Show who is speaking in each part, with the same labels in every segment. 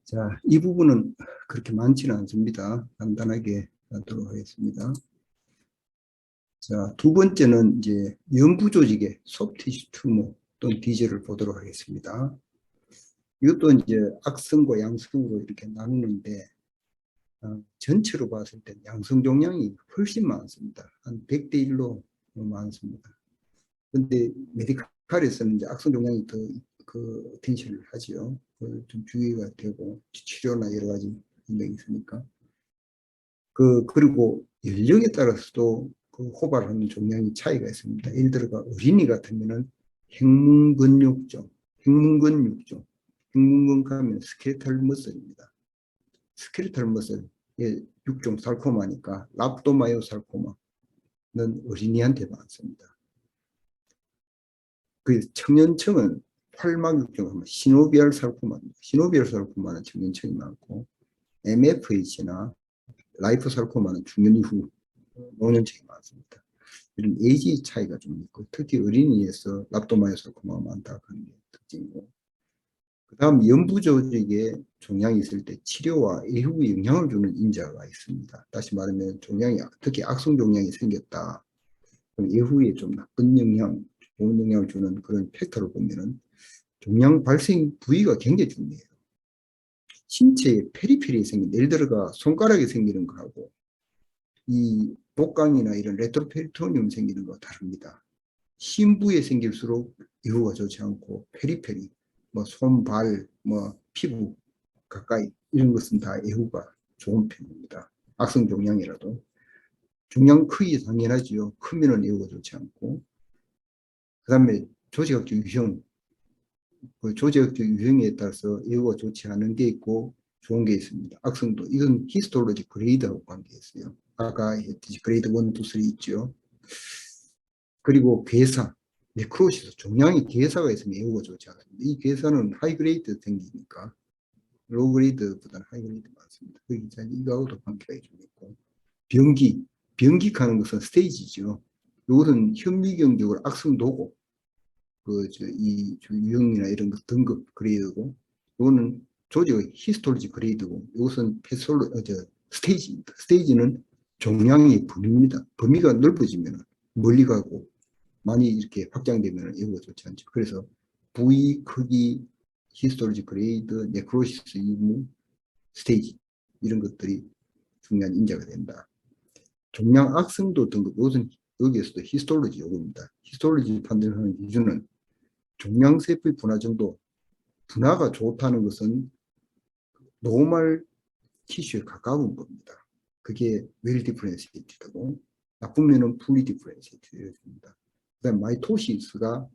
Speaker 1: 자, 이 부분은 그렇게 많지는 않습니다. 간단하게 하도록 하겠습니다. 자, 두 번째는 이제 연부 조직의 소프티슈 튜머 또는 디젤을 보도록 하겠습니다. 이것도 이제 악성과 양성으로 이렇게 나누는데, 전체로 봤을 때 양성 종양이 훨씬 많습니다. 한 100대 1로 많습니다. 근데 메디칼에서는 이제 악성 종양이 더 텐션을 하죠. 좀 주의가 되고 치료나 여러 가지 방법이 있으니까. 그리고 연령에 따라서도 호발하는 종양이 차이가 있습니다. 예를 들어 어린이 같으면은 행문근육종, 행문근육종, 행문근 하면 스케레탈 머슬입니다. 스케레탈 머슬의 육종 살코마니까 랍도마요살코마는 어린이한테 많습니다. 그 청년층은 활막육종 하면 시노비알 살코마입니다. 시노비알 살코마는 청년층이 많고 MFH나 라이프 살코마는 중년 이후 노년층이 많습니다. 이런 에이지 차이가 좀 있고 특히 어린이에서 랍도마요살코마가 많다고 하는 게 특징이고, 그 다음 연부 조직에 종양이 있을 때 치료와 이후에 영향을 주는 인자가 있습니다. 다시 말하면 종양이 특히 악성 종양이 생겼다. 그럼 이후에 좀 나쁜 영향, 좋은 영향을 주는 그런 팩터를 보면은 종양 발생 부위가 굉장히 중요해요. 신체의 페리페리에 생긴, 예를 들어가 손가락에 생기는 거하고 이 복강이나 이런 레트로페리토니움 생기는 거 다릅니다. 심부에 생길수록 이후가 좋지 않고 페리페리, 뭐 손발, 뭐 피부 가까이 이런 것은 다 이후가 좋은 편입니다. 악성 종양이라도. 종양 크기 당연하지요. 크면은 이후가 좋지 않고. 그 다음에 조직학적 유형, 조직학적 유형에 따라서 이후가 좋지 않은 게 있고 좋은 게 있습니다. 악성도, 이건 히스톨로지 그레이드하고 관계있어요. 아까 했듯이 그레이드 1, 2, 3 있죠. 그리고 괴사, 네크로시스, 종양이 괴사가 있으면 이후가 좋지 않습니다. 이 괴사는 하이그레이드 생기니까 로그레이드보다는 하이그레이드 많습니다. 이거하고도 관계가 좀 있고, 변기하는 것은 스테이지죠. 이것은 현미경적으로 악성도고, 이 유형이나 이런 것 등급 그레이드고, 이거는 조직의 히스톨로지 그레이드고, 이것은 스테이지입니다. 스테이지는 종양의 범위입니다. 범위가 넓어지면 멀리 가고 많이 이렇게 확장되면 이후가 좋지 않죠. 그래서 부위 크기, 히스톨로지 그레이드, 네크로시스 유무, 스테이지 이런 것들이 중요한 인자가 된다. 종양 악성도 등급, 이것은 여기에서도 히스톨로지 요구입니다. 히스톨로지 판단하는 기준은 종양세포의 분화 정도, 분화가 좋다는 것은 노멀 티슈에 가까운 겁니다. 그게 웰 디퍼렌시에이티드고, 나쁘면은 풀리 디퍼렌시에이티드입니다. 그다음 마이토시스가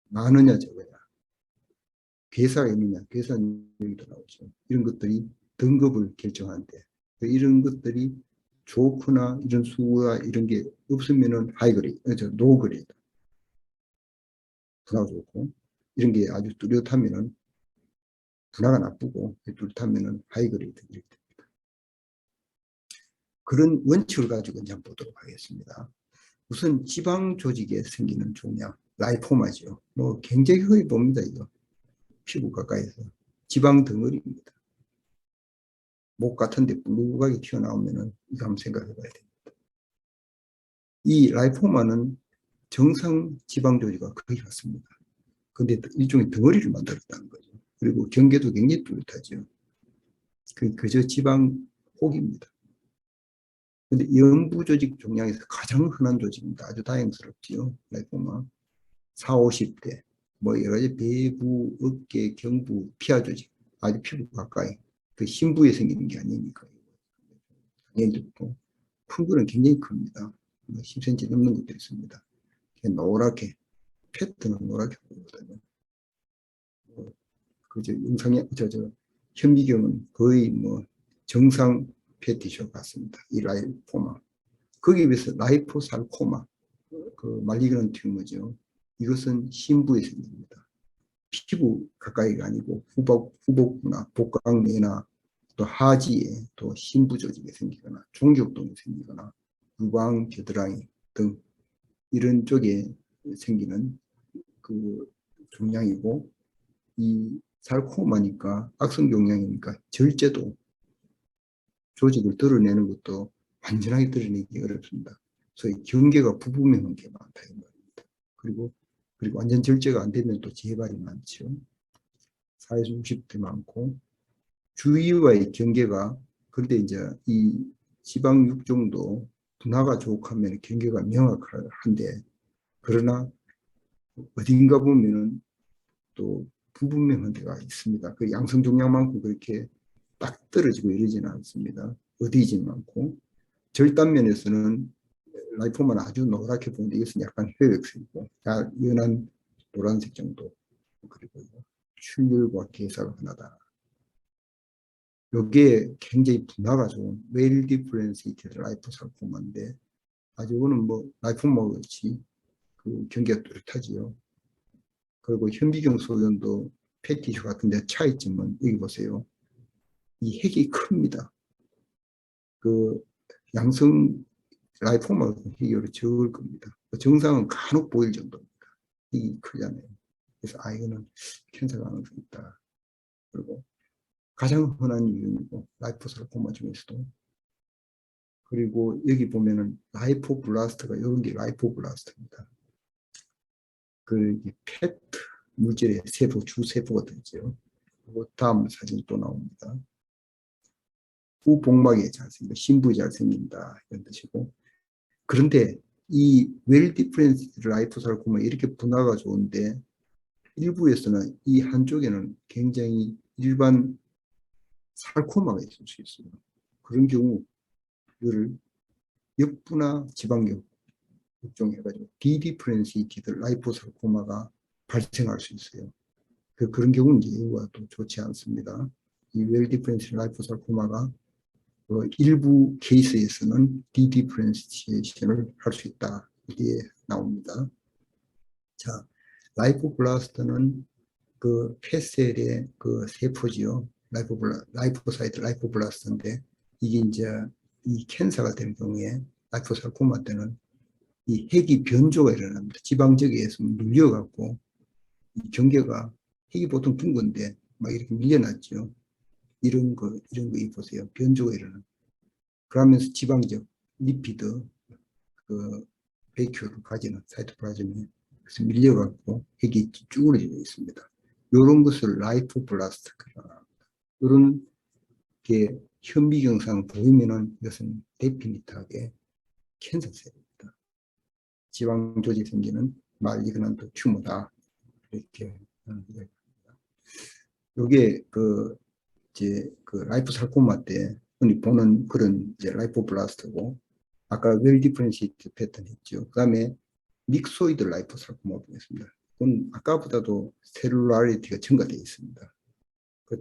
Speaker 1: 많으냐 적으냐, 괴사가 있느냐, 괴사는 여기도 나오죠. 이런 것들이 등급을 결정하는데, 이런 것들이 좋거나 이런 수가 이런 게 없으면은 하이그레이드, 노그레이드, 분화가 좋고, 이런 게 아주 뚜렷하면은 분화가 나쁘고, 뚜렷하면은 하이그레이드 이렇게 됩니다. 그런 원칙을 가지고 이제 한번 보도록 하겠습니다. 우선 지방 조직에 생기는 종양, 라이포마죠. 뭐 굉장히 흔히 봅니다, 이거. 피부 가까이서. 지방 덩어리입니다. 목 같은데 불룩하게 튀어나오면은 이거 한번 생각해 봐야 됩니다. 이 라이포마는 정상 지방 조직과 거의 같습니다. 근데 일종의 덩어리를 만들었다는 거죠. 그리고 경계도 굉장히 뚜렷하죠. 그저 지방 혹입니다. 근데 연부 조직 종양에서 가장 흔한 조직입니다. 아주 다행스럽지요. 라이포마. 40, 50대. 뭐 여러 가지 배부, 어깨, 경부, 피하 조직. 아주 피부 가까이. 그 심부에 생기는 게 아니니까. 당연히 또 큰 거는 굉장히 큽니다. 10cm 넘는 것도 있습니다. 노랗게, 패트는 노랗게 보이거든요. 영상에, 현미경은 거의 뭐 정상 패티쇼 같습니다. 이 라이포마. 거기에 비해서 라이포살코마, 말리그넌 튜머죠. 이것은 심부에 생깁니다. 피부 가까이가 아니고 후복부나 복강내나 또 하지에 또 심부 조직에 생기거나 종격동에 생기거나 유방, 겨드랑이 등 이런 쪽에 생기는 종양이고, 이 살코마니까 악성 종양이니까 절제도 조직을 드러내는 것도 완전하게 드러내기 어렵습니다. 소위 경계가 부분명한 게 많다 이 말입니다. 그리고 완전 절제가 안 되면 또 재발이 많죠. 사회적 우식도 많고 주위와의 경계가 그런데 이제 이 지방 육종도 분화가 좋하면 경계가 명확한데 그러나 어딘가 보면은 또 불분명한 데가 있습니다. 그 양성 종양만큼 그렇게 딱 떨어지고 이러지는 않습니다. 어디지는 않고 절단면에서는 라이포만 아주 노랗게 보이는데 이것은 약간 혈액색이고 연한 노란색 정도 그리고 출혈과 개사가 하나다. 여기에 굉장히 분화가 좋은 웰 디퍼런시이티드 라이포살코마인데 아주 이거는 뭐 라이포마 같이 그 경계가 뚜렷하지요. 그리고 현미경 소견도 패티슈 같은데 차이점은 여기 보세요. 이 핵이 큽니다. 그 양성 라이포마 핵이 오히려 적을 겁니다. 정상은 간혹 보일 정도입니다. 핵이 크잖아요. 그래서 이거는 캔서 가능성이 있다. 그리고 가장 흔한 유형이고 라이포살코마 중에서도 그리고 여기 보면은 라이포블라스트가 이런 게 라이포블라스트입니다. 그 페트 물질의 세포 주세포가 되죠. 그리고 다음 사진 또 나옵니다. 후복막이 잘생긴다, 신부이 잘생긴다 이런 뜻이고 그런데 이 웰 디퍼런스 라이포살코마 이렇게 분화가 좋은데 일부에서는 이 한쪽에는 굉장히 일반 살코마가 있을 수 있어요. 그런 경우 이거를 역분화 지방경 육종해가지고 디디퍼런시이티드 라이포살코마가 발생할 수 있어요. 그런 경우는 이제 이거와 또 좋지 않습니다. 이 웰 디퍼런시 라이포살코마가 일부 케이스에서는 디디퍼런시에이션을 할 수 있다. 이게 나옵니다. 자, 라이포블라스트는 그 폐셀의 그 세포지요. 라이포사이트 라이포블라스트인데 이게 이제 이 캔서가 되는 경우에 라이포살코마 때는 이 핵이 변조가 일어납니다. 지방적에서 눌려갖고 이 경계가 핵이 보통 둥근데 막 이렇게 밀려났죠. 이런 거 보세요. 변조가 일어납니다. 그러면서 지방적 리피드 그 베이큐를 가지는 사이토플라즘에 그래서 밀려갖고 핵이 쭈그러져 있습니다. 이런 것을 라이포블라스트라고 합니다. 이런 게 현미경상 보이면은 이것은 데피니트하게 캔서셀입니다. 지방 조직 생기는 말리그넌 튜머다 이렇게 하는 거입니다. 이게 이제 라이포살코마 때 흔히 보는 그런 이제 라이포블라스트고 아까 웰 디퍼런시이트 패턴 했죠. 그 다음에 믹소이드 라이포살코마 보겠습니다. 그건 아까보다도 셀룰라리티가 증가되어 있습니다.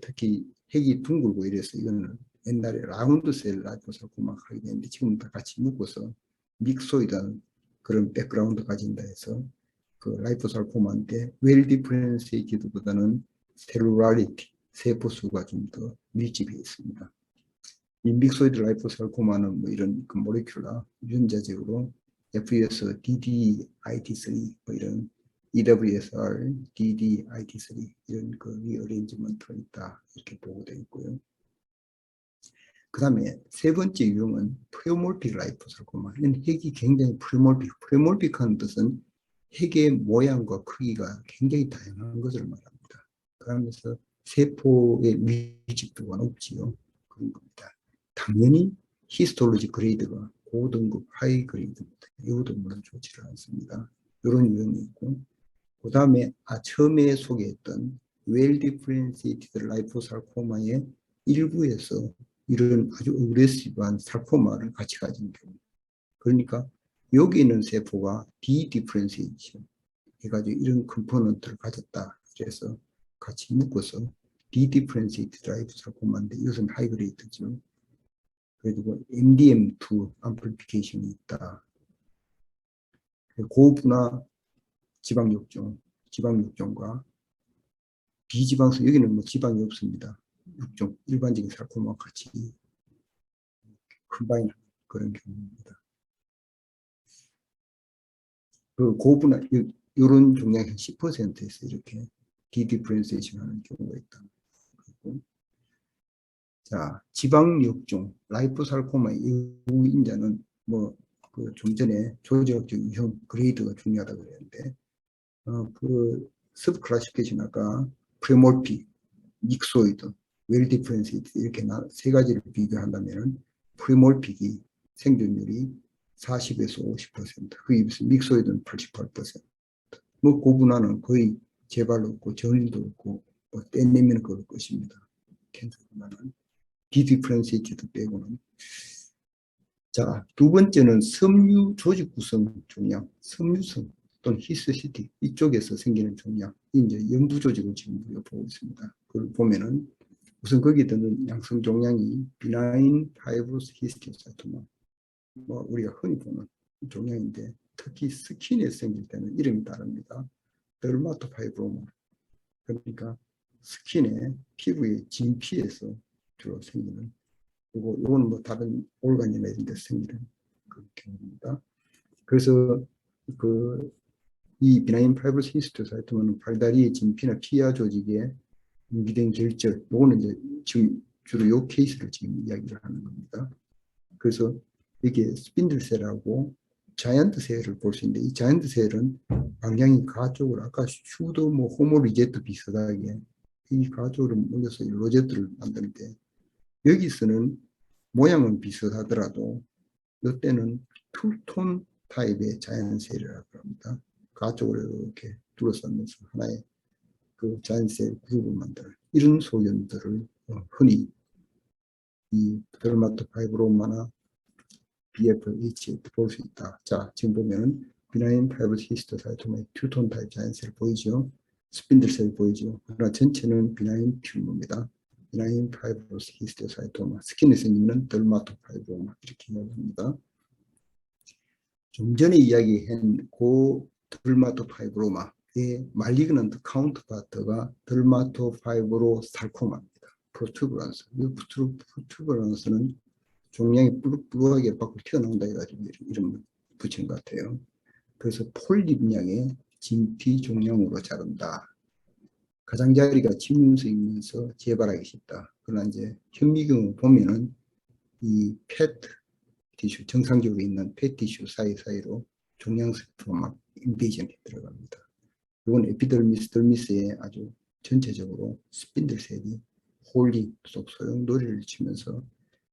Speaker 1: 특히 핵이 둥글고 이래서 이거는 옛날에 라운드 셀 라이포살코마 하게 되는데 지금 다 같이 묶어서 믹소이드한 그런 백그라운드 가진다 해서 그 라이포살코마인데 웰 디퍼런시이티드보다는 셀룰라리티 세포수가 좀 더 밀집해 있습니다. 이 믹소이드 라이포살코마는 뭐 이런 그 모레큘라 유전자적으로 FES, DDIT3 뭐 이런 EWSR, DDIT3 이런 그 리어레인지먼트가 있다 이렇게 보고되어 있고요. 그 다음에 세 번째 유형은 프레오몰픽 라이포살코마. 핵이 굉장히 프레몰픽한 뜻은 핵의 모양과 크기가 굉장히 다양한 것을 말합니다. 그러면서 세포의 밀집도가 높지요. 그런 겁니다. 당연히 히스톨로지 그레이드가 고등급 하이 그레이드입니다. 이것도 물론 좋지를 않습니다. 이런 유형이 있고 그 다음에 처음에 소개했던 웰 디퍼런시에이티드 라이포살코마의 일부에서 이런 아주 어그레시브한 살코마를 같이 가진 경우 그러니까 여기 있는 세포가 디디퍼런시에이션 해가지고 이런 컴포넌트를 가졌다. 그래서 같이 묶어서 디디퍼런시에이티드 라이포살코마인데 이것은 하이그레이드죠. 그리고 MDM2 암플리피케이션이 있다. 고분화 지방육종과 비지방성, 여기는 뭐 지방이 없습니다. 육종, 일반적인 살코마와 같이 컴바인한 그런 경우입니다. 그 고분화, 이런 종양이 한 10%에서 이렇게 디디프렌시에이션 하는 경우가 있다. 그리고 자, 지방역종, 라이포살코마의 유인자는 좀 전에 조직학적 유형 그레이드가 중요하다고 그랬는데, 그 서브 클래시피케이션 아까 프레몰픽, 믹소이드, 웰 디퍼런시이드 이렇게 세 가지를 비교한다면 프레몰픽이 생존율이 40에서 50%, 그에 비해서 믹소이드는 88%. 고분화는 거의 재발도 없고 전일도 없고 떼내면 그럴 것입니다. 캔서 분화는 디디퍼런시이드 빼고는. 자, 두 번째는 섬유 조직 구성 종양, 섬유성 또는 히스시티 이쪽에서 생기는 종양, 이제 연부 조직을 지금 우리가 보고 있습니다. 그걸 보면은 우선 거기에 드는 양성 종양이 비나인 파이브로스 히스티오사이토마, 우리가 흔히 보는 종양인데 특히 스킨에 생길 때는 이름이 다릅니다. 더마토파이브로마, 그러니까 스킨에 피부의 진피에서 주로 생기는, 그리고 이건 다른 올간이나 이런 데서 생기는 그 경우입니다. 그래서 이 비나인 파이브로스 히스토사이토마는 팔다리의 진피나 피하 조직에 유기된 결절, 요거는 이제 지금 주로 요 케이스를 지금 이야기를 하는 겁니다. 그래서 이게 스핀들셀하고 자이언트 셀을 볼 수 있는데, 이 자이언트 셀은 방향이 가쪽으로 아까 슈도 호모 리제트 비슷하게 이 가쪽으로 몰려서 로제트를 만드는데, 여기서는 모양은 비슷하더라도 이때는 투톤 타입의 자연셀이라고 합니다. 가쪽으로 이렇게 둘러싸면서 하나의 그 자연셀 그룹을 만드는 이런 소견들을 흔히 이 더마토파이브로마나 BFH에 볼 수 있다. 자, 지금 보면 비나인 파이브로스 히스토사이토마의 투톤 타입 자연셀 보이죠? 스핀들셀 보이죠? 그러나 전체는 비나인 튜머입니다. 비나인 파이브로스 히스토사이토마, 스킨에 생기는 더마토파이브로마 이렇게 이야기합니다. 좀 전에 이야기한 그 더마토파이브로마의 말리그넌트 카운터파트가 더마토파이브로살코마입니다. 프로투브란스. 이 프로투브란스는 종양이 뿔룩뿔룩하게 밖으로 튀어나온다 해가지고 이름 붙인 것 같아요. 그래서 폴립량의 진피 종양으로 자른다. 가장자리가 침윤성이면서 재발하기 쉽다. 그러나 이제 현미경을 보면은 이 페트 티슈, 정상적으로 있는 폐티슈 사이사이로 종양세포가 막 인베이전이 들어갑니다. 이건 에피더미스, 덜미스에 아주 전체적으로 스핀들셀이 홀리 속 소용돌이를 치면서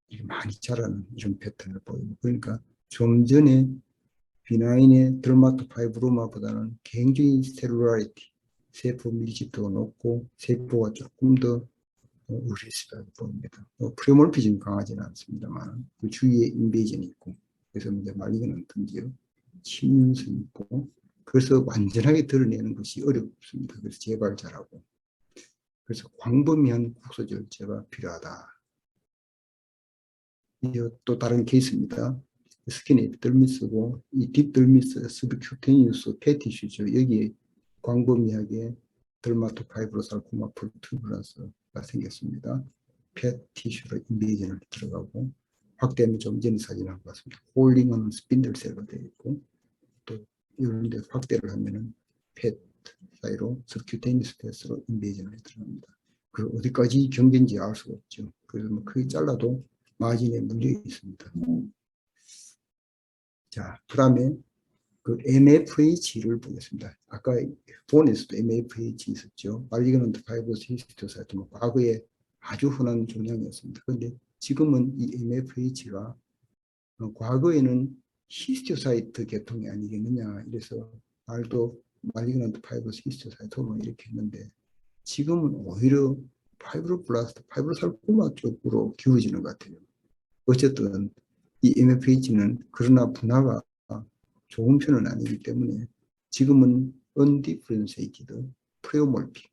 Speaker 1: 이렇게 많이 자라는 이런 패턴을 보이고, 그러니까 좀 전에 비나인의 더마토파이브로마보다는 굉장히 셀룰라리티, 세포 밀집도가 높고 세포가 조금 더 우리스하게 보입니다. 프레몰피즘 강하지는 않습니다만 그 주위에 인베이전이 있고, 그래서 이제 말리는 든지요 침윤성이 있고, 그래서 완전하게 드러내는 것이 어렵습니다. 그래서 재발 잘하고, 그래서 광범위한 국소절제가 필요하다. 또 다른 케이스입니다. 스킨 에피더미스고 이 딥더미스 스비큐테니우스 페티슈죠. 여기에 광범위하게 더마토파이브로살코마 프로투브란스가 생겼습니다. 페티슈로 인베이전을 들어가고, 확대하면 좀 전에 사진하고 같습니다. 홀링은 스핀들셀로 되어 있고, 또 이런 데 확대를 하면은 펫 사이로 서큐테니스 패스로 인베이전을 들어갑니다. 그 어디까지 경계인지 알 수가 없죠. 그래서 크게 잘라도 마진에 물려 있습니다. 자, 그 다음에 그 MFH를 보겠습니다. 아까 본에서도 MFH 있었죠. 말리그넌트 파이브로스 히스토사이토마, 과거에 아주 흔한 종양이었습니다. 그런데 지금은 이 MFH가 과거에는 히스토사이트 계통이 아니겠느냐 이래서 말도 말리그넌트 파이브로스 히스토사이토마 이렇게 했는데, 지금은 오히려 파이브로블라스트, 파이브로살코마 쪽으로 기울어지는 것 같아요. 어쨌든 이 MFH는 그러나 분화가 좋은 편은 아니기 때문에 지금은 undifferentiated pleomorphic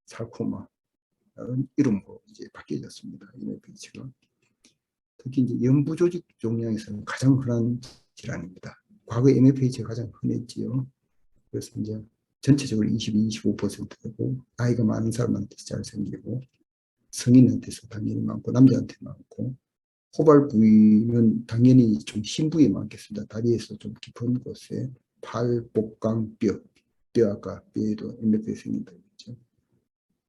Speaker 1: sarcoma 이름으로 이제 바뀌어졌습니다. MFH가 특히 이제 연부 조직 종양에서는 가장 흔한 질환입니다. 과거에 MFH가 가장 흔했지요. 그래서 이제 전체적으로 22, 25%되고 나이가 많은 사람한테 잘 생기고 성인한테서 당연히 많고 남자한테 많고, 호발 부위는 당연히 좀 흰 부위에 많겠습니다. 다리에서 좀 깊은 곳에 팔, 복강, 뼈 아까 뼈에도 MFA 생긴다 했죠.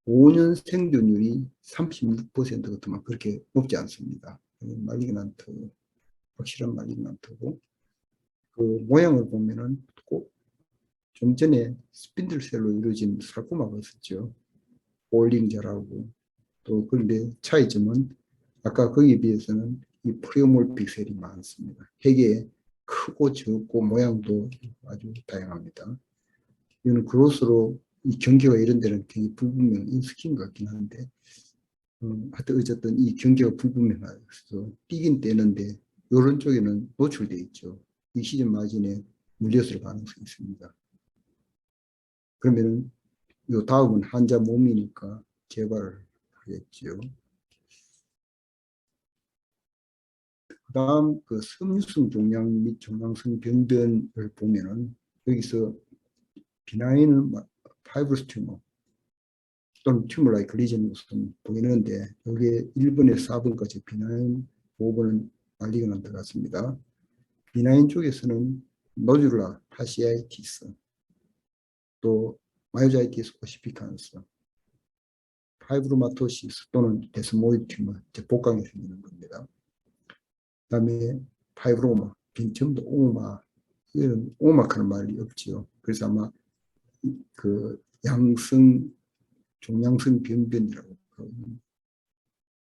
Speaker 1: 5년 생존율이 36%가 그렇게 높지 않습니다. 말리그난트, 확실한 말리그난트고, 그 모양을 보면은 꼭 좀 전에 스핀들셀로 이루어진 sar코마가 있었죠. 볼링자라고. 또 그런데 차이점은 아까 거기에 비해서는 이 프리오몰픽 셀이 많습니다. 핵에 크고 적고 모양도 아주 다양합니다. 이거는 그로스로 이 경계가 이런 데는 굉장히 불분명한 스킨 같긴 한데, 하여튼 어쨌든 이 경계가 불분명해서 뛰긴 떼는데 이런 쪽에는 노출되어 있죠. 이 시즌 마진에 물렸을 가능성이 있습니다. 그러면은 요 다음은 환자 몸이니까 개발을 하겠죠. 그 다음 그 섬유성 종양 및 종양성 병변을 보면은 여기서 비나인 파이브러스 튜머 또는 튜머 라이크 리전이 우선 보이는데 여기에 1번에서 4번까지 비나인, 5번은 말리그난 들어갔습니다. 비나인 쪽에서는 노듈라 파시아이티스 또 마요자이티스 오시피칸스 파이브로마토시스 또는 데스모이드 튜머 복강이 생기는 겁니다. 그 다음에 파이브로마 빈틈도 오마 이런 오마카는 말이 없지요. 그래서 아마 그 양성 종양성 변변이라고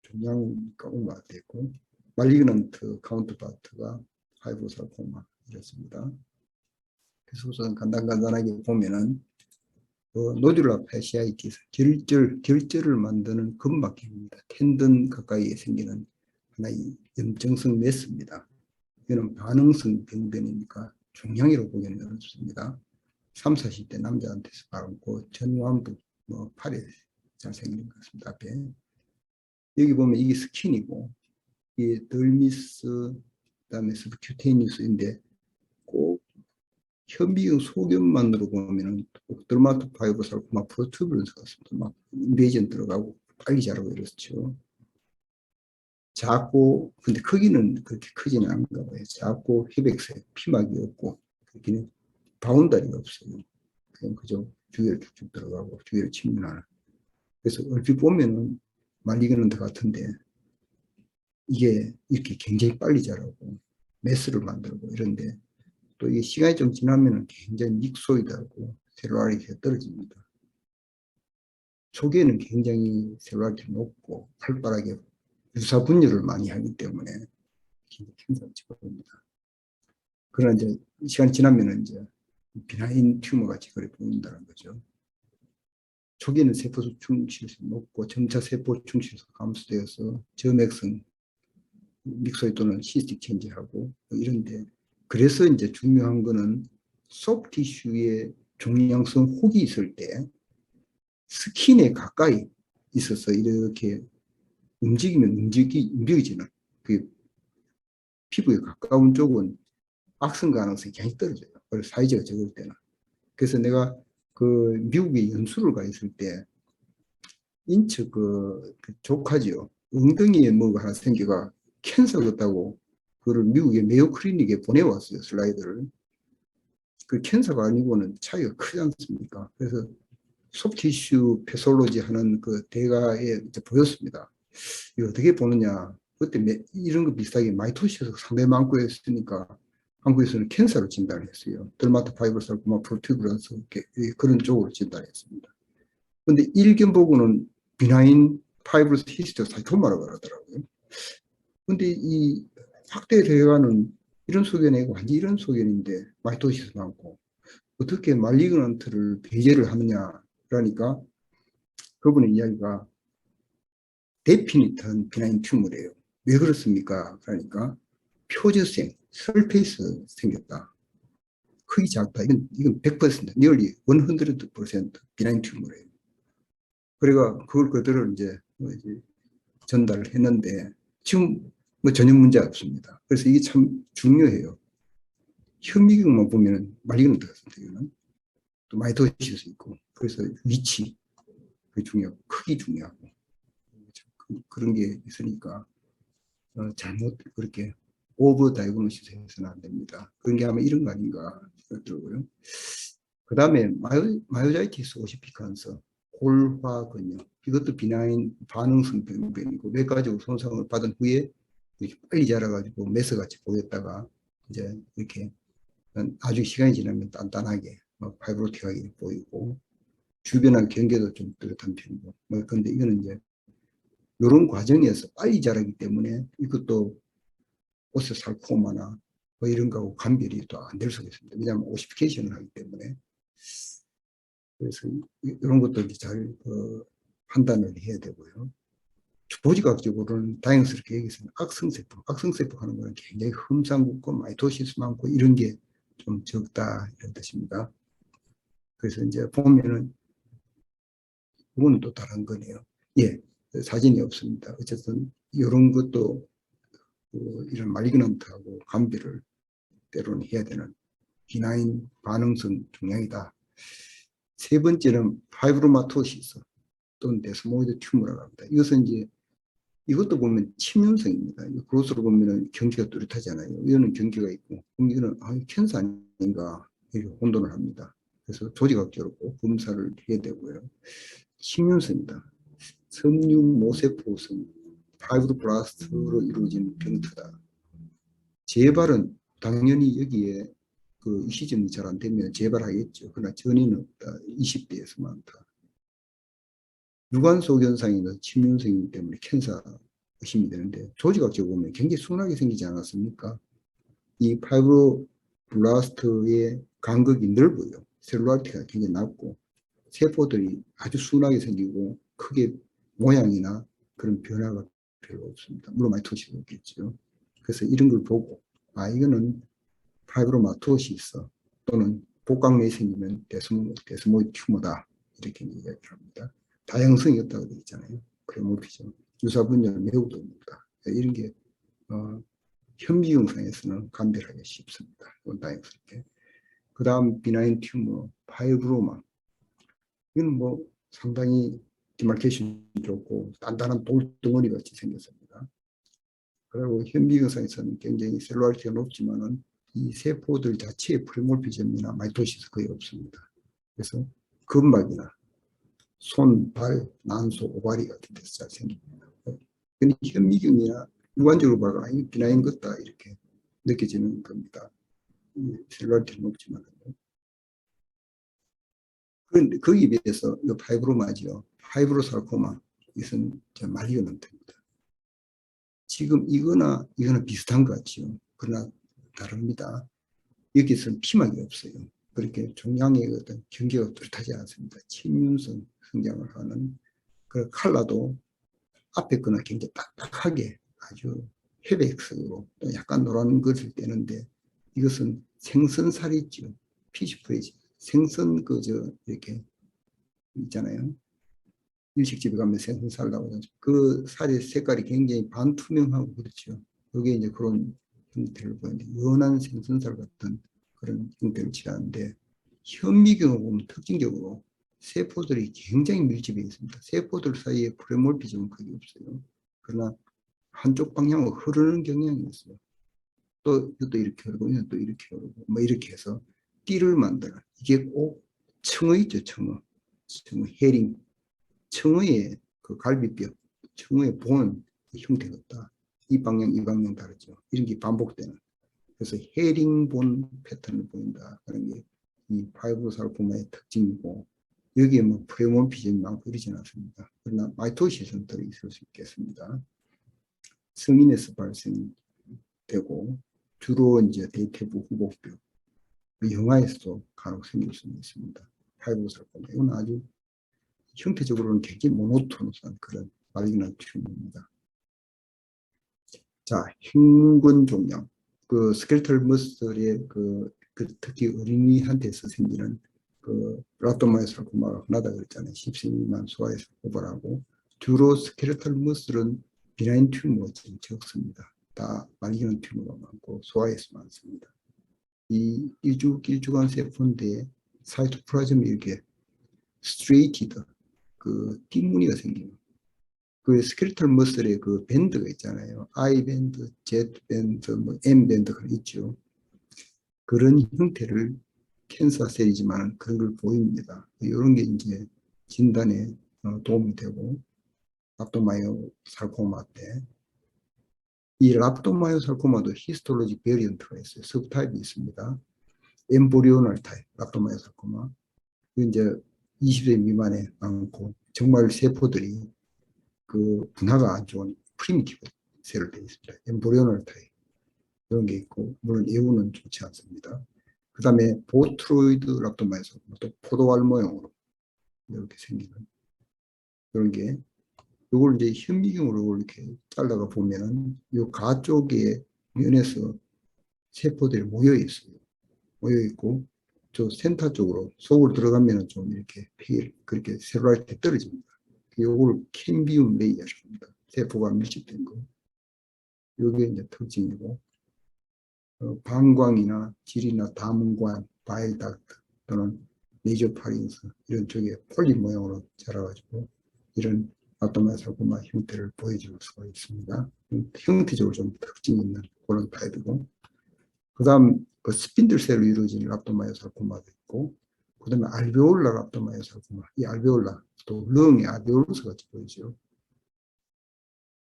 Speaker 1: 종양과 오마 되고 말리그넌트 카운터파트가 파이브로사르코마 이렇습니다. 그래서 우선 간단하게 보면은 노듈라 패시아이티스 결절을 만드는 근막입니다. 텐든 가까이에 생기는 하나의 염증성 메스입니다. 이는 반응성 병변이니까 종양이라고 보기는 어렵습니다. 30, 40대 남자한테서 많고 전완부 팔에 잘 생기는 것 같습니다. 앞에 여기 보면 이게 스킨이고 이게 덜미스 그다음에 스브큐테니스인데 꼭 현미경 소견만으로 보면은 더마토파이브살코마 프로투브런스가 막 인베이전 들어가고 빨리 자라고 이랬죠. 작고 근데 크기는 그렇게 크지는 않은가 봐요. 작고 회백색 피막이 없고 그렇게는 바운다리가 없어요. 그냥 그저 주위를 쭉쭉 들어가고 주위를 침문하는. 그래서 얼핏 보면은 말리그넌트 같은데 이게 이렇게 굉장히 빨리 자라고 메스를 만들고 이런데 또 이게 시간이 좀 지나면은 굉장히 믹소이드하고 셀룰라리티가 떨어집니다. 초기에는 굉장히 셀룰라리티가 높고 활발하게 유사 분열을 많이 하기 때문에 힘들지 보입니다. 그러나 이제 시간 지나면은 이제 비나인 튜머 같이 그래 보인다는 거죠. 초기에는 세포 충실성 높고 점차 세포 충실성 감소되어서 점액성 믹소이 또는 시스틱 체인지하고 이런데 그래서 이제 중요한 거는 소프트 티슈에 종양성 혹이 있을 때 스킨에 가까이 있어서 이렇게 움직이면 움직이지는 그 피부에 가까운 쪽은 악성 가능성이 굉장히 떨어져요. 그래서 사이즈가 적을 때는. 그래서 내가 그 미국에 연수를 가 있을 때 인척 그 조카지요. 엉덩이에 뭐가 하나 생겨가 캔서가 있다고 그걸 미국의 메이오 클리닉에 보내왔어요. 슬라이드를. 그 캔서가 아니고는 차이가 크지 않습니까? 그래서 소프티슈 패솔로지 하는 그 대가에 이제 보였습니다. 이거 어떻게 보느냐. 그때 이런 거 비슷하게 마이토시스 상당히 많고 했으니까 한국에서는 캔서로 진단했어요. 더마토파이브로사르코마 프로튜브런스 그런 쪽으로 진단했습니다. 근데 일견 보고는 비나인 파이브로스 히스토사이토마라고 하더라고요. 근데 이 확대되어가는 이런 소견이고 완전 이런 소견인데 마이토시스 많고 어떻게 말리그넌트를 배제를 하느냐 그러니까 그분의 이야기가 데피니트한 비나인 튜머래요. 왜 그렇습니까? 그러니까 표저생, 설페이스 생겼다. 크기 작다. 이건 100%, nearly 100% 비나인 튜머래요. 그래가 그걸 그대로 이제 전달을 했는데 지금 뭐 전혀 문제 없습니다. 그래서 이게 참 중요해요. 현미경만 보면은 말리그넌트 같은데 또 마이토시스 있고 그래서 위치 그게 중요하고 크기 중요하고 그런 게 있으니까 잘못 그렇게 오버 다이그노시스 해서는 안 됩니다. 그런 게 아마 이런 거 아닌가 싶더라고요. 그 다음에 마요자이티스 오시피칸스 골화근염, 이것도 비나인 반응성 병변이고 뇌가지고 손상을 받은 후에 이렇게 빨리 자라가지고 메스같이 보였다가 이제 이렇게 아주 시간이 지나면 단단하게 파이브로틱하게 보이고 주변의 경계도 좀 뚜렷한 편이고 근데 이거는 이제 이런 과정에서 빨리 자라기 때문에 이것도 오스살코마나 이런 거하고 감별이 또 안 될 수가 있습니다. 왜냐하면 오시피케이션을 하기 때문에. 그래서 이런 것도 이제 잘 판단을 해야 되고요. 조직학적으로는 다행스럽게 여기서는 악성세포 하는 거는 굉장히 흠상궂고 마이토시스 많고 이런 게 좀 적다 이런 뜻입니다. 그래서 이제 보면은 이거는 또 다른 거네요. 예, 사진이 없습니다. 어쨌든 이런 것도 이런 말리그넌트하고 감비를 때로는 해야 되는 비나인 반응성 종양이다. 세 번째는 파이브로마토시스 또는 데스모이드 튜머라고 합니다. 이것은 이제 이것도 보면 침윤성입니다. 그로스로 보면 경계가 뚜렷하잖아요. 이거는 경계가 있고, 그럼 이거는 캔서 아닌가 이렇게 혼돈을 합니다. 그래서 조직학적으로 꼭 검사를 해야 되고요. 침윤성입니다. 섬유 모세포성 파이브로블라스트로 이루어진 병투다. 재발은 당연히 여기에 이 시점이 잘 안 되면 재발하겠죠. 그러나 전이는 없다. 20대에서 많다. 유관속 현상이나 침윤성이기 때문에 캔서 의심이 되는데 조직학적으로 보면 굉장히 순하게 생기지 않았습니까? 이 파이브로블라스트의 간극이 넓어요. 셀룰라리티가 굉장히 낮고 세포들이 아주 순하게 생기고 크게 모양이나 그런 변화가 별로 없습니다. 물론 마이토시스가 없겠죠. 그래서 이런 걸 보고 이거는 파이브로마토시스 또는 복강내에 생기면 데스모이드 튜머다 이렇게 이야기를 합니다. 다양성이 없다고 되어 있잖아요. 크레모피즘 유사분열 매우 드뭅니다. 이런 게 현미 영상에서는 감별하기 쉽습니다. 다양스럽게. 그 다음 비나인 튜머 파이브로마, 이건 뭐 상당히 디마케이션이 좋고 단단한 돌덩어리 같이 생겼습니다. 그리고 현미 영상에서는 굉장히 셀룰라리티가 높지만은 이 세포들 자체의 프리몰피즘이나 마이토시스 거의 없습니다. 그래서 근막이나 손, 발, 난소, 오바리 같은 데서 잘 생깁니다. 근데 현미경이나 일반적으로 봐가 비나인 것다 이렇게 느껴지는 겁니다. 셀룰라리티는 높지만은. 그런데 거기에 비해서 이 파이브로마죠. 파이브로사르코마, 이것은 말리그넌트입니다. 지금 이거나 비슷한 것 같죠. 그러나 다릅니다. 여기서는 피막이 없어요. 그렇게 종양의 어떤 경계가 뚜렷하지 않습니다. 침윤성 성장을 하는 그 칼라도 앞에 거는 굉장히 딱딱하게 아주 회백색으로 또 약간 노란 것을 떼는데 이것은 생선살 있죠. 피시프레지 생선 이렇게 있잖아요. 일식집에 가면 생선살 나오죠. 그 살의 색깔이 굉장히 반투명하고 그렇죠. 그게 이제 그런 형태를 보이는데 연한 생선살 같은 그런 형태를 취하는데 현미경을 보면 특징적으로 세포들이 굉장히 밀집해 있습니다. 세포들 사이에 프레몰피즘은 거의 없어요. 그러나 한쪽 방향으로 흐르는 경향이 있어요. 또 이것도 이렇게 흐르고 이것도 이렇게 흐르고 뭐 이렇게 해서 띠를 만드는, 이게 꼭 청어 있죠. 청어 헤링, 청어의 그 갈비뼈, 청어의 본 형태가 없다. 이 방향 이 방향 다르죠. 이런 게 반복되는, 그래서 헤링본 패턴을 보인다. 그런 게 이 파이브로사르코마의 특징이고, 여기에 뭐 프레몬피즘이 많고 이러지는 않습니다. 그러나 마이토시스는 더 있을 수 있겠습니다. 성인에서 발생되고 주로 이제 대퇴부 후복부, 영아에서도 간혹 생길 수 있습니다. 파이브로사르코마, 이건 아주 형태적으로는 굉장히 모노토너스한 그런 말리그넌 튜머입니다. 자, 흉근 종양, 그 스켈털 머슬의 특히 어린이한테서 생기는 라토마이사르코마가 흔하다 그랬잖아요. 10세 미만 소아에서 고발하고, 주로 스켈털 머슬은 비나인 튜머가 좀 적습니다. 다 말리그넌 튜머가 많고 소아에서 많습니다. 이 일주간 세포인데 사이토플라즘이 이렇게 스트레이티드 띠무늬가 생깁니다. 그 스켈털 머슬의 그 밴드가 있잖아요. I 밴드, Z 밴드, 뭐 M 밴드가 있죠. 그런 형태를 캔서 셀이지만 그런 걸 보입니다. 이런 게 이제 진단에 도움이 되고 랍도마이오살코마 때 이 랍도마이오살코마도 히스톨로직 베리언트가 있어요. सब타입이 있습니다. 엠브리오널 타입 랍도마이오살코마 이제 20세 미만에 많고 정말 세포들이 그 분화가 안 좋은 프리미티브 셀로 되어 있습니다. 엠브리오널 타입 이런 게 있고 물론 예후는 좋지 않습니다. 그 다음에 보트로이드 랍도마이오살코마 또 포도알 모형으로 이렇게 생기는 그런 게 이걸 이제 현미경으로 이렇게 잘라가 보면은 이 가 쪽에 면에서 세포들이 모여 있어요. 모여 있고 저 센터 쪽으로 속으로 들어가면은 좀 이렇게 그렇게 셀룰라이트 떨어집니다. 이걸 캠비움 레이어라고 합니다. 세포가 밀집된 거. 이게 이제 특징이고 방광이나 질이나 다문관, 바일닥트 또는 네이저파린스 이런 쪽에 폴리 모양으로 자라가지고 이런 랍도마이오살코마 형태를 보여줄 수가 있습니다. 형태적으로 좀 특징 있는 그런 타입이고 그 다음 그 스핀들셀로 이루어진 랍도마이오살코마도 있고 그 다음에 알베올라 랍도마이오살코마 이 알베올라 또 렁의 알베올루스 같이 보이죠.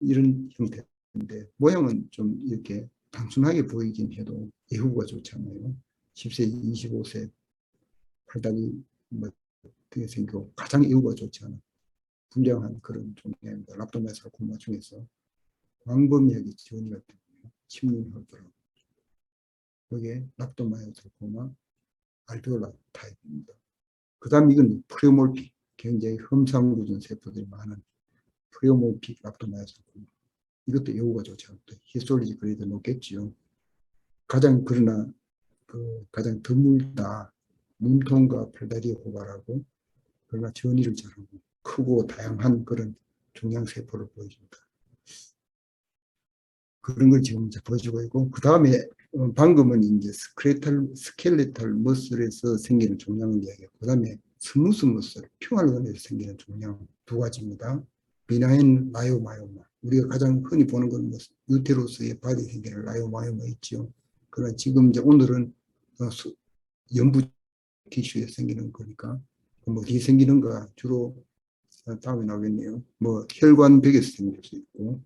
Speaker 1: 이런 형태인데 모양은 좀 이렇게 단순하게 보이긴 해도 예후가 좋잖아요. 10세, 25세 팔다리 뭐 되게 생기고 가장 예후가 좋지 않은 불량한 그런 종류입니다. 랍도마이오살코마 중에서 광범위하게 지원이가 되고요. 침륜혈도라고 그게 랍도마이오살코마 알베올라 타입입니다. 그 다음 이건 프레오몰픽 굉장히 험상궂은 세포들이 많은 프레오몰픽 랍도마이오살코마 이것도 예후가 좋지 않고 히스톨리지 그레이드 높겠지요. 가장 그러나 가장 드물다 몸통과 팔다리에 호발하고 그러나 전이를 잘하고 크고 다양한 그런 종양세포를 보여줍니다. 그런 걸 지금 이제 보여주고 있고 그 다음에 방금은 이제 스켈레탈 머슬에서 생기는 종양을 이야기하고 그 다음에 스무스 머슬 평활근에서 생기는 종양 두 가지입니다. 비나인 라이오마이오마 우리가 가장 흔히 보는 건 뭐 유테로스의 바디에 생기는 라이오마이오마 있죠. 그러나 지금 이제 오늘은 연부 티슈에 생기는 거니까 뭐 어디에 생기는가 주로 다음에 나오겠네요. 뭐 혈관벽에서 생길 수 있고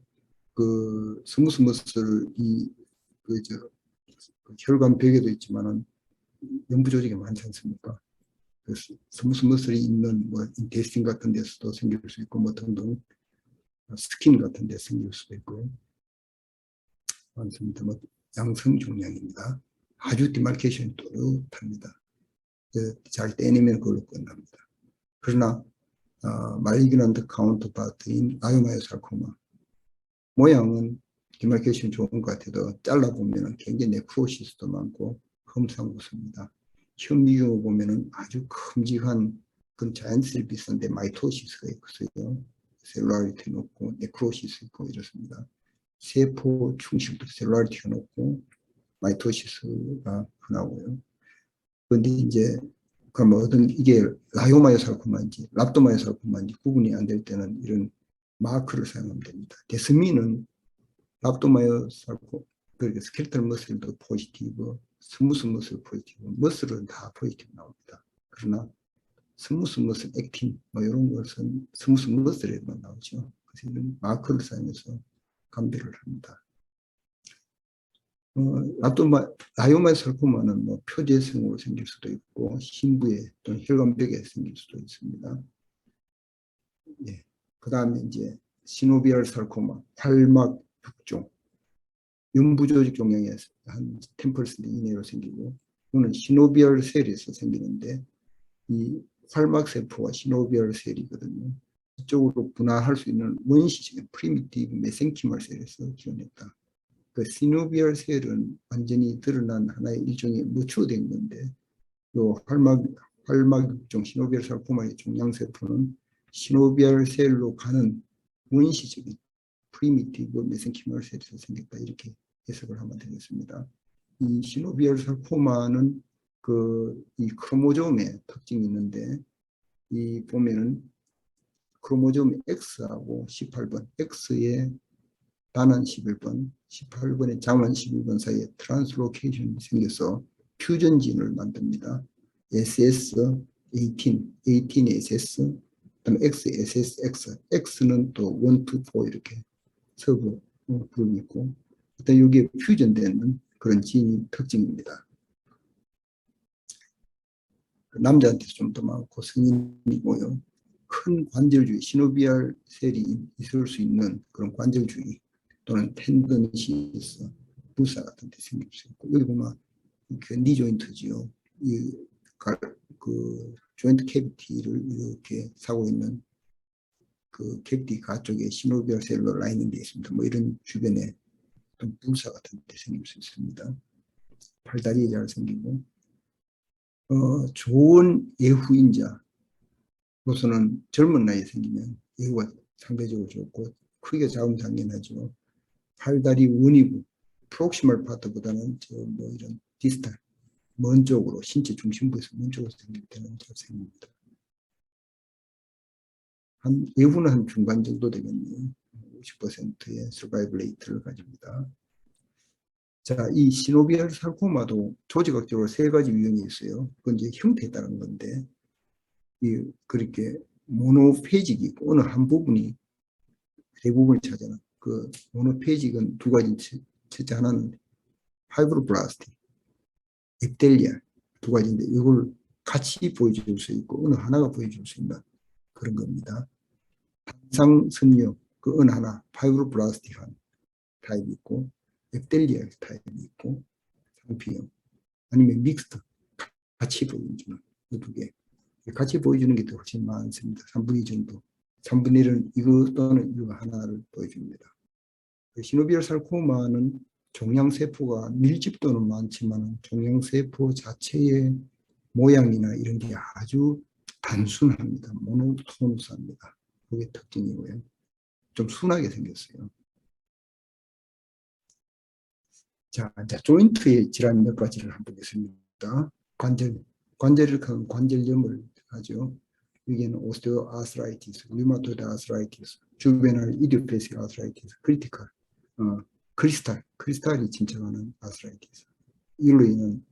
Speaker 1: 그 스무스 머슬이 그 혈관벽에도 있지만은 연부 조직이 많지 않습니까? 그래서 스무스 머슬이 있는 뭐 인테스틴 같은 데서도 생길 수 있고 뭐 등등 스킨 같은 데 생길 수도 있고 많습니다. 뭐 양성 종양입니다. 아주 디마케이션이 또렷합니다. 잘 떼내면 그걸로 끝납니다. 그러나 말리그넌트 카운터파트인 라이오마이오살코마 모양은 디마케이션 좋은 것 같아도 잘라보면 굉장히 네크로시스도 많고 험상궂습니다. 현미경을 보면 아주 큼직한 그런 자연스레 비슷한데 마이토시스가 있어요. 셀룰라리티 높고 네크로시스 있고 이렇습니다. 세포 충실도 셀룰라리티가 높고 마이토시스가 흔하고요. 그런데 이제 그럼 어떤 이게 라이오마이오살코마인지 랍도마이오살코마인지 구분이 안 될 때는 이런 마크를 사용하면 됩니다. 데스미는 랍도마이오살코 그러니까 스켈레탈 머슬도 포지티브, 스무스 머슬 포지티브, 머슬은 다 포지티브 나옵니다. 그러나 스무스 머슬 액틴 뭐 이런 것은 스무스 머슬에만 나오죠. 그래서 이런 마크를 사용해서 감별을 합니다. 라이오마이오살코마는 뭐 표재성으로 생길 수도 있고 신부에 또는 혈관벽에 생길 수도 있습니다. 예. 그 다음에 이제 시노비얼 살코마, 활막 육종, 연부조직 종양에 한 10% 이내로 생기고, 이거는 시노비얼 셀에서 생기는데, 이 활막세포와 시노비얼 셀이거든요. 이쪽으로 분화할 수 있는 원시적인 프리미티브 메센키멀 셀에서 기원했다. 그 시노비얼 셀은 완전히 드러난 하나의 일종의 무추된 건데, 요 활막 육종 시노비얼 살코마의 종양세포는 시노비얼 셀로 가는 원시적인 프리미티브 메센키멀 셀에서 생겼다 이렇게 해석을 하면 되겠습니다. 이 시노비얼 살코마는 이 크로모좀의 특징이 있는데 이 보면은 크로모좀 X하고 18번, X의 단원 11번, 18번의 장원 11번 사이에 트랜스로케이션이 생겨서 퓨전진을 만듭니다. SS18, 18SS, 그다음에 XSSX, X는 또 1, 2, 4 이렇게 서브 그룹이 있고, 일단 여기에 퓨전되는 그런 지인 특징입니다. 남자한테서 좀 더 많고 성인이고요. 큰 관절주의, 시노비알 셀이 있을 수 있는 그런 관절주의 또는 텐던시스, 불사 같은 데 생길 수 있고, 여기 보면 그 니 조인트지요. 그 조인트 캐비티를 이렇게 사고 있는 그 캐비티 가쪽에 시노비얼 셀로 라인이 되어 있습니다. 뭐 이런 주변에 좀 불사 같은 데 생길 수 있습니다. 팔다리에 잘 생기고, 좋은 예후인자로서는 젊은 나이에 생기면 예후가 상대적으로 좋고, 크기가 작으면 당연하죠. 팔다리 원위부, 프록시멀 파트보다는 뭐 이런 디스탈, 먼 쪽으로, 신체 중심부에서 먼 쪽으로 생길 때는 잘 생깁니다. 예후는 한 중간 정도 되겠네요. 50%의 서바이벌 레이트를 가집니다. 자, 이 시노비얼 살코마도 조직학적으로 세 가지 유형이 있어요. 그건 이제 형태에 따른 건데, 그렇게 모노페이직이 있고, 어느 한 부분이 대부분을 차지하는, 그 모노페이직은 두 가지, 첫째 하나는 파이브로블라스트, 엑델리아 두 가지인데, 이걸 같이 보여줄 수 있고, 어느 하나가 보여줄 수 있는 그런 겁니다. 상선료, 그 어느 하나, 파이브로블라스틱한 타입이 있고, 엑델리아 타입이 있고, 상피형, 아니면 믹스트, 같이 보여주는 그 두 개. 같이 보여주는 게 더 훨씬 많습니다. 3분의 2 정도. 3분의 1은 이거 또는 이거 하나를 보여줍니다. 시노비얼 살코마는 종양세포가 밀집도는 많지만 종양세포 자체의 모양이나 이런 게 아주 단순합니다. 모노토너스합니다. 그게 특징이고요. 좀 순하게 생겼어요. 자, 조인트의 질환 몇 가지를 한번 보겠습니다. 관절을 큰 관절염을 하죠. 여기는 오스테오아스라이티스, 류마토이드 아스라이티스, 주베날 이디오패시스 아스라이티스, 크리스탈이 침착하는 아스라이티스. 이걸로 인한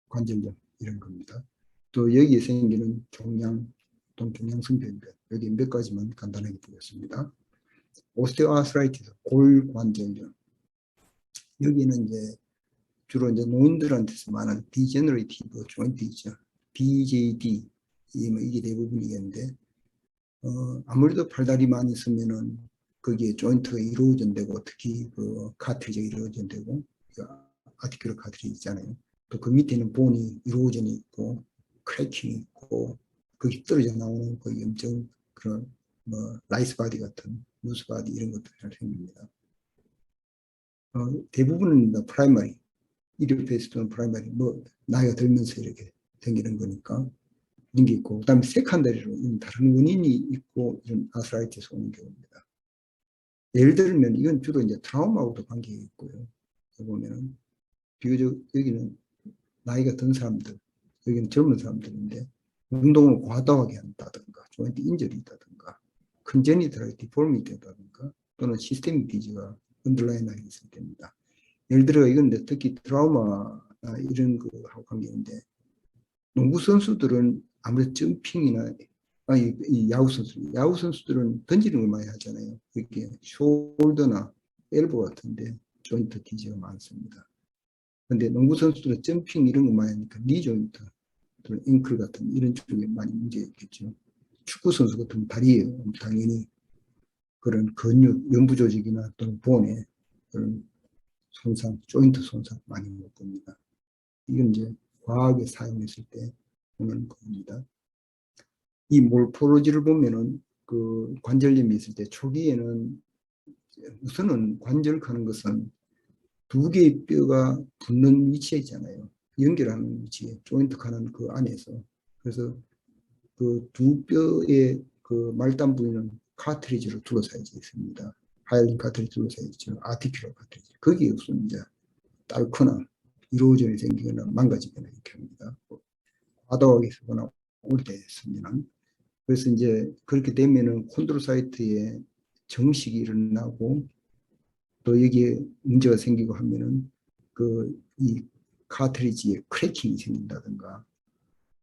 Speaker 1: 관절염 이런 겁니다. 또 여기에 생기는 종양 또는 종양성 변변, 여기 몇 가지만 간단하게 보겠습니다. 오스테오아스라이티스, 골관절염. 여기는 이제 주로 이제 노인들한테서 많은 디제너레이티브 조인트 있죠. DJD 이게 대부분이겠는데, 아무래도 팔다리만 있으면은 거기에 조인트가 이루어진되고, 특히 그 카트리지가 이루어진되고, 아티큘러 카트리지 있잖아요. 또 그 밑에는 본이 이루어져 있고, 크래킹이 있고, 거기 떨어져 나오는 그 염증, 그런 뭐 라이스 바디 같은 루스 바디 이런 것들이 잘 생깁니다. 대부분은 프라이머리, 이디오패시스는 프라이머리, 뭐 나이가 들면서 이렇게 생기는 거니까 이런 게 있고, 그다음에 세컨더리로 다른 원인이 있고 이런 아스라이티스 오는 경우입니다. 예를 들면 이건 주로 이제 트라우마하고도 관계가 있고요. 보면은 비교적 여기는 나이가 든 사람들, 여기는 젊은 사람들인데 운동을 과도하게 한다든가, 조인트 인절이 있다든가, 컨제니털하게 디포미티다든가, 또는 시스테믹 디지가 언더라인하게 있을 때입니다. 예를 들어 이건 특히 트라우마 이런 거하고 관계인데, 농구 선수들은 아무래도 점핑이나 이 야구 선수들은 던지는 걸 많이 하잖아요. 이렇게 숄더나 엘보 같은데 조인트 디지가 많습니다. 근데 농구 선수들은 점핑 이런 거 많이 하니까 니 조인트, 앵클 같은 이런 쪽에 많이 문제가 있겠죠. 축구 선수 같은 다리에 당연히 그런 근육, 연부 조직이나 또는 본에 그런 손상, 조인트 손상 많이 올 겁니다. 이건 이제 과학에 사용했을 때 보는 겁니다. 이 몰포로지를 보면은 그 관절염이 있을 때 초기에는 우선은 관절하는 것은 두 개의 뼈가 붙는 위치에 있잖아요. 연결하는 위치에, 조인트 하는 그 안에서. 그래서 그 두 뼈의 그 말단 부위는 카트리지로 둘러싸여 있습니다. 하이린 카트리지 둘러싸여 있죠. 아티큘러 카트리지. 거기에 우선 이제 딸거나 이로전이 생기거나 망가지거나 이렇게 합니다. 과도하게 쓰거나 올 때 쓰면은. 그래서 이제 그렇게 되면은 콘드로사이트에 정식이 일어나고, 또 여기에 문제가 생기고 하면은 이 카트리지에 크래킹이 생긴다든가,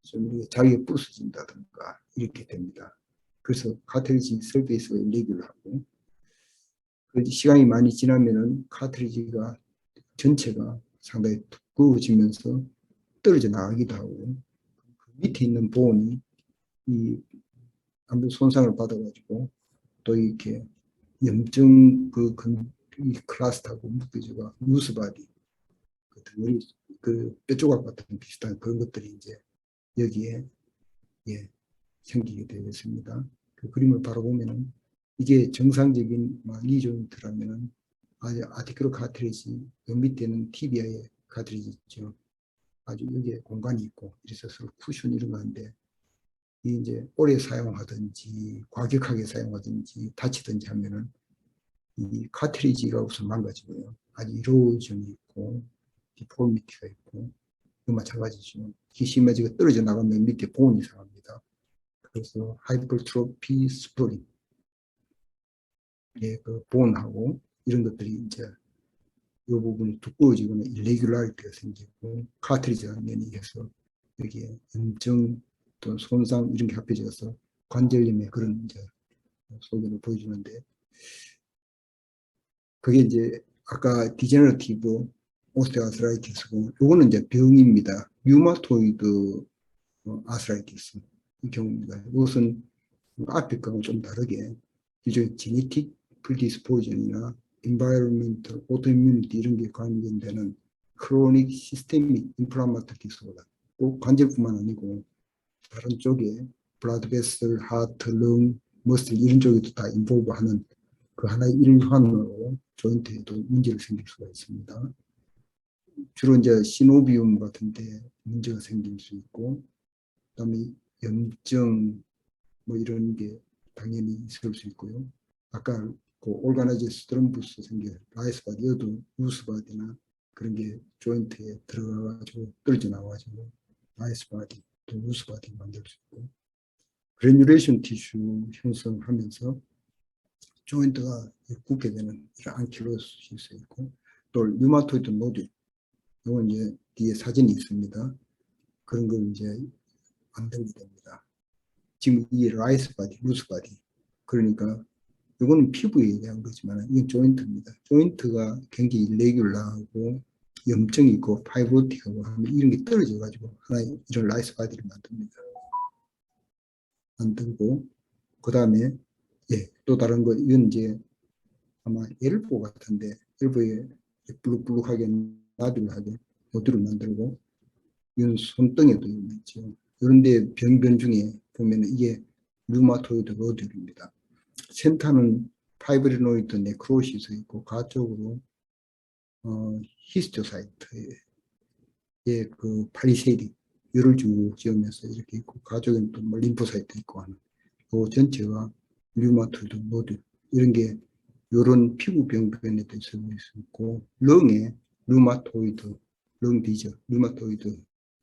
Speaker 1: 좀 자기가 부서진다든가 이렇게 됩니다. 그래서 카트리지 설비에서 일렉을 하고, 그 시간이 많이 지나면은 카트리지가 전체가 상당히 두꺼워지면서 떨어져 나가기도 하고, 그 밑에 있는 보온이 이 아무 손상을 받아가지고 또 이렇게 염증 이 클라스터하고 묶여져가 누스바디 그 덩어리 그 뼈조각 같은 비슷한 그런 것들이 이제 여기에 예, 생기게 되겠습니다. 그 그림을 바로 보면은 이게 정상적인 리조인트라면은 아티크로 카트리지 그 밑에는 티비아의 카트리지 있죠. 아주 여기에 공간이 있고 이래서 서로 쿠션 이런 거 하는데 이 이제 오래 사용하든지 과격하게 사용하든지 다치든지 하면은 이 카트리지가 우선 망가지고요. 아주 이로전이 있고 디포미티가 있고 그 마찬가지죠. 기시마지가 떨어져 나가면 밑에 보온이 상합니다. 그래서 하이퍼트로피 스프링 예, 그 보온하고 이런 것들이 이제 이 부분이 두꺼워지거나 일레귤라리티가 생기고 카트리지가 면이해서 여기에 염증 또 손상 이런 게 합해져서 관절염의 그런 이제 소견을 보여주는데 그게 이제 아까 디제너러티브 오스테오아스라이티스고 요거는 이제 병입니다. 류마토이드 아스라이티스 이 경우입니다. 이것은 앞에 거하고 좀 다르게 일종의 제네틱 프리디스포전이나 environmental, autoimmunity 이런 게 관련되는 크로닉 시스테믹 인플라마토리 디소더 꼭 관절뿐만 아니고 다른 쪽에 블라드 베슬, 하트, 렁, 머슬 이런 쪽에도 다 인볼브하는 그 하나의 일환으로 조인트에도 문제가 생길 수가 있습니다. 주로 이제 시노비움 같은데 문제가 생길 수 있고, 그다음에 염증 뭐 이런 게 당연히 있을 수 있고요. 아까 그 올가나이저스 트럼부스 생겨 라이스바디어도 루스바디나 그런 게 조인트에 들어가가지고 떨어져 나와가지고 라이스바디 또 루스바디 만들 수 있고 그래뉴레이션 티슈 형성하면서 조인트가 굳게 되는 이런 안킬로시스 있고 또 류마토이드 노듈 이건 이제 뒤에 사진이 있습니다. 그런 걸 이제 만들게 됩니다. 지금 이 라이스 바디, 루스 바디 그러니까 이거는 피부에 대한 거지만 이건 조인트입니다. 조인트가 굉장히 일레귤라하고 염증이 있고 파이브로틱하고 하면 이런 게 떨어져 가지고 하나의 이런 라이스 바디를 만듭니다. 만들고 그 다음에 예, 또 다른 거 이건 이제 아마 엘보 같은데 엘보에 블룩블룩하게 나들하게 모듈을 만들고 이건 손등에도 있죠. 그런데 병변 중에 보면 이게 류마토이드 노듈입니다. 센터는 파이브리노이드 네크로시스 있고 가쪽으로 히스토사이트의 그 팔리세디 열을 쭉 지으면서 이렇게 있고 가쪽에는 또 뭐 림포사이트 있고 하는 그 전체가 류마토이드 노듈 이런 게 이런 피부 병변에 대해서 볼 수 있고 렁에 류마토이드 렁 디저 류마토이드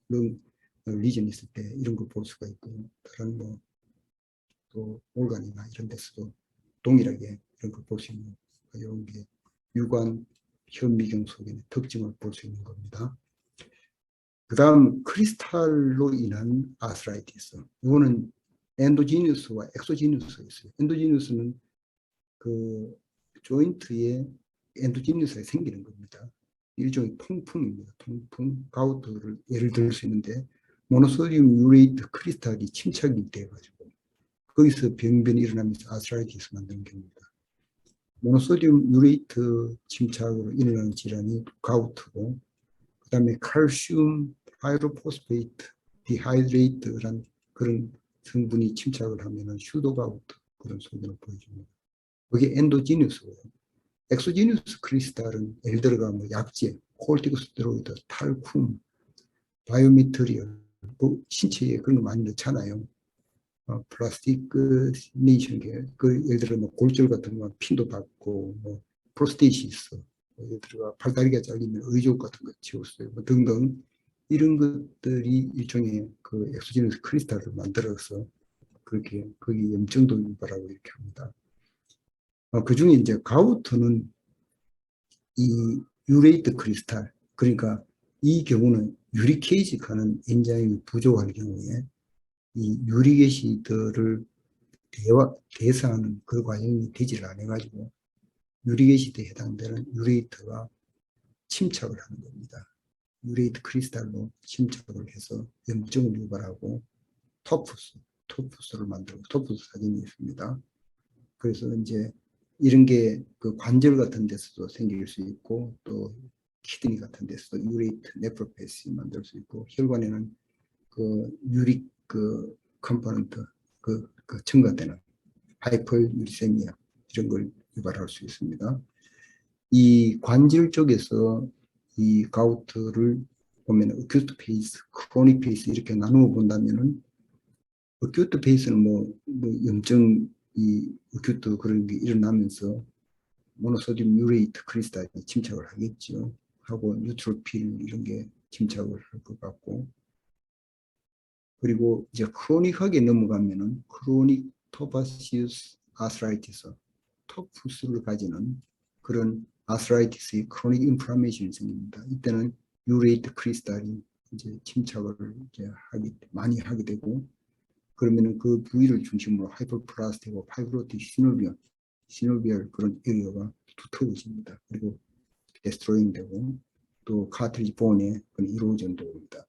Speaker 1: 렁 리전 있을 때 이런 걸 볼 수가 있고 다른 뭐 또 올간이나 이런 데서도 동일하게 이런 걸 볼 수 있는 이런 게 유관 현미경 속의 특징을 볼 수 있는 겁니다. 그 다음 크리스탈로 인한 아스라이티스 이거는 엔도지니우스와 엑소지니우스가 있어요. 엔도지니우스는 그 조인트에 엔도지니우스가 생기는 겁니다. 일종의 통풍입니다. 통풍, 가우트를 예를 들 수 있는데 모노소디움 유레이트 크리스탈이 침착이 돼가지고 거기서 병변이 일어나면서 아스라이티스 만드는 경우입니다. 모노소디움 유레이트 침착으로 일어나는 질환이 가우트고 그 다음에 칼슘 파이로포스페이트 디하이드레이트란 그런 성분이 침착을 하면 슈도가우트 그런 소견을 보여줍니다. 그게 엔도지니우스고요. 엑소지니우스 크리스탈은 예를 들어가 뭐 약재, 콜티코스테로이드, 탈쿰, 바이오미터리얼, 뭐 신체에 그런 거 많이 넣잖아요. 플라스티크네이션 그 예를 들어 뭐 골절 같은 거 핀도 받고 뭐 프로스테이시스 예를 들어 팔다리가 잘리면 의족 같은 거 지웠어요. 뭐 등등 이런 것들이 일종의 그 엑소지니우스 크리스탈을 만들어서 그렇게 거기 염증도 유발하고 이렇게 합니다. 그 중에 이제 가우트는 이 유레이트 크리스탈 그러니까 이 경우는 유리케이직하는 엔자임이 부족할 경우에 이 유리게시들을 대사하는 그 과정이 되지를 않아가지고 유리계 시대에 해당되는 유레이트가 침착을 하는 겁니다. 유레이트 크리스탈로 침착을 해서 염증을 유발하고 토푸스를 만들고 토푸스 사진이 있습니다. 그래서 이제 이런 게 그 관절 같은 데서도 생길 수 있고 또 키드니 같은 데서도 유레이트 네프로패시 만들 수 있고 혈관에는 그 유릭 그 컴포넌트 그 첨가되는 하이퍼유리세미아 이런 걸 유발할 수 있습니다. 이 관절 쪽에서 이 가우트를 보면 어큐트 페이스, 크로닉 페이스 이렇게 나누어 본다면은 어큐트 페이스는 뭐 염증 이 어큐트 그런 게 일어나면서 모노소듐 유레이트 크리스탈이 침착을 하겠죠. 하고 뉴트로필 이런 게 침착을 할 것 같고 그리고 이제 크로닉하게 넘어가면은 크로닉 토바시우스 아스라이티스 토푸스를 가지는 그런 아스라이티스의 크로닉 인플라메이션이 생깁니다. 이때는 유레이트 크리스탈이 이제 침착을 이제 많이 하게 되고 그러면은 그 부위를 중심으로 하이퍼플라스티고 파이브로틱 시노비얼 그런 에리어가 두터워집니다. 그리고 데스트로잉 되고 또 카트리지 본에 그런 이로전도 옵니다.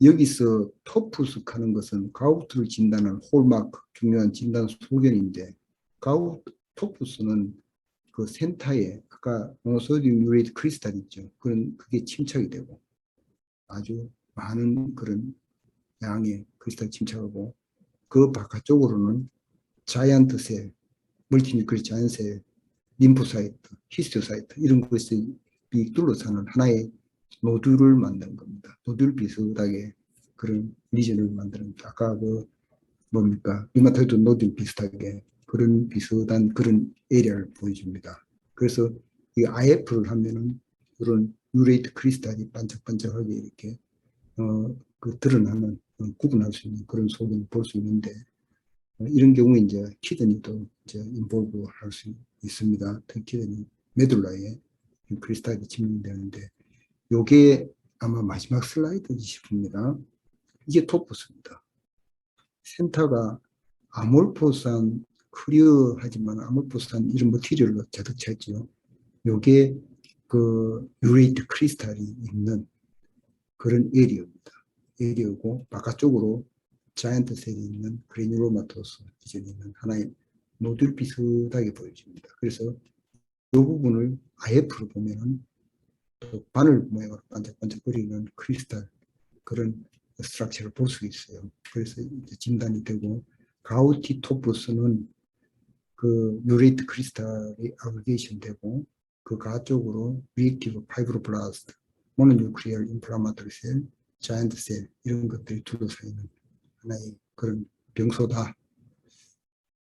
Speaker 1: 여기서 토푸스 하는 것은 가우트를 진단하는 홀마크 중요한 진단 소견인데 토푸스는 그 센터에 아까 모노소듐 유레이트 크리스탈 있죠. 그게 침착이 되고 아주 많은 그런 양의 크리스탈 침착하고 그 바깥쪽으로는 자이언트 셀, 멀티뉴클리 자이언트 셀, 림프사이트, 히스토사이트 이런 것이 둘러싸는 하나의 노듈을 만드는 겁니다. 노듈 비슷하게 그런 리전을 만드는 겁니다. 아까 그 뭡니까 류마토이드 노듈 비슷하게 그런 비슷한 그런 에리아를 보여줍니다. 그래서 이 IF를 하면은 그런 유레이트 크리스탈이 반짝반짝하게 이렇게 그 드러나는 구분할 수 있는 그런 소견을 볼 수 있는데 이런 경우에 이제 키드니도 이제 인볼브 할 수 있습니다. 키드니 메둘라에 크리스탈이 침입되는데 요게 아마 마지막 슬라이드인지 싶습니다. 이게 토프스입니다. 센터가 아몰포산 클리어하지만 아몰포산 이런 머티리얼로 가득 찼죠. 요게 그 유레이트 크리스탈이 있는 그런 에리어입니다. 에리어고 바깥쪽으로 자이언트 셀이 있는 그래뉴로마토스 기전이 있는 하나의 노듈 비슷하게 보여집니다. 그래서 이 부분을 IF로 보면은 또 바늘 모양으로 반짝반짝거리는 크리스탈 그런 스트럭처를 볼 수 있어요. 그래서 이제 진단이 되고 가우티 토푸스는 그 유레이트 크리스탈이 아그리게이션 되고 그 가쪽으로 리액티브 파이브로블라스트, 모노뉴크리얼 인플라마토리 셀, 자이언트 셀 이런 것들이 둘러싸이는 하나의 그런 병소다.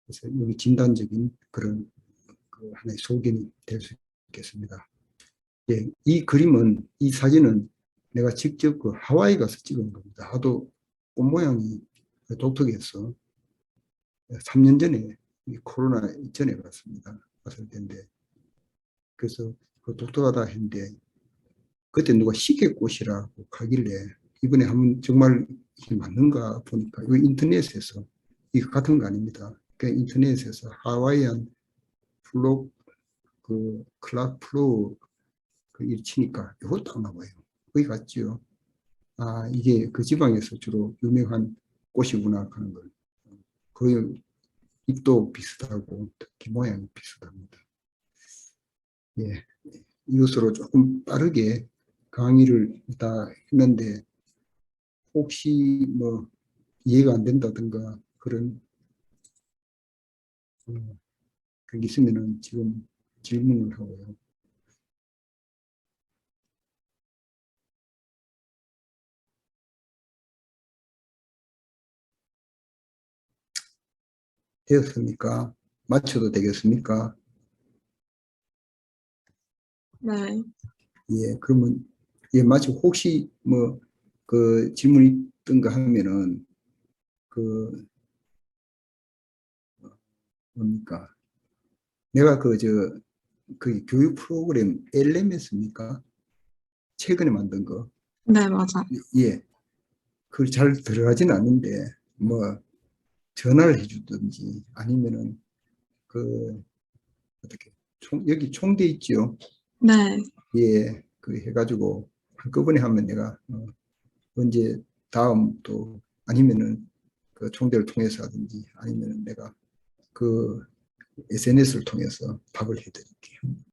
Speaker 1: 그래서 여기 진단적인 그런 그 하나의 소견이 될 수 있겠습니다. 예, 이 그림은 이 사진은 내가 직접 그 하와이 가서 찍은 겁니다. 하도 꽃 모양이 독특해서 3년 전에 코로나 이전에 갔습니다. 갔을 때인데 그래서 그 독특하다 했는데 그때 누가 시계꽃이라고 가길래 이번에 한번 정말 이게 맞는가 보니까 이 인터넷에서 이거 같은 거 아닙니다. 그 인터넷에서 하와이안 플로 그 클락 플로우 그 치니까 이것도 하나 봐요. 거기 갔죠. 아 이게 그 지방에서 주로 유명한 꽃이구나 하는 걸. 그 잎도 비슷하고 특히 모양이 비슷합니다. 예, 이것으로 조금 빠르게 강의를 다 했는데 혹시 뭐 이해가 안 된다든가 그런 그게 있으면은 지금 질문을 하고요. 되었습니까? 맞춰도 되겠습니까?
Speaker 2: 네.
Speaker 1: 예, 그러면 예, 맞죠. 혹시 뭐 그 질문이 있던가 하면은 그 뭡니까? 내가 그 교육 프로그램 LMS입니까? 최근에 만든 거.
Speaker 2: 네, 맞아.
Speaker 1: 예, 그 잘 들어가진 않는데 뭐 전화를 해주든지 아니면은 그 어떻게 여기 총대 있지요.
Speaker 2: 네.
Speaker 1: 예, 그 해가지고 한꺼번에 하면 내가 언제 다음 또 아니면은 그 총대를 통해서 하든지 아니면은 내가 그 SNS를 통해서 답을 해드릴게요.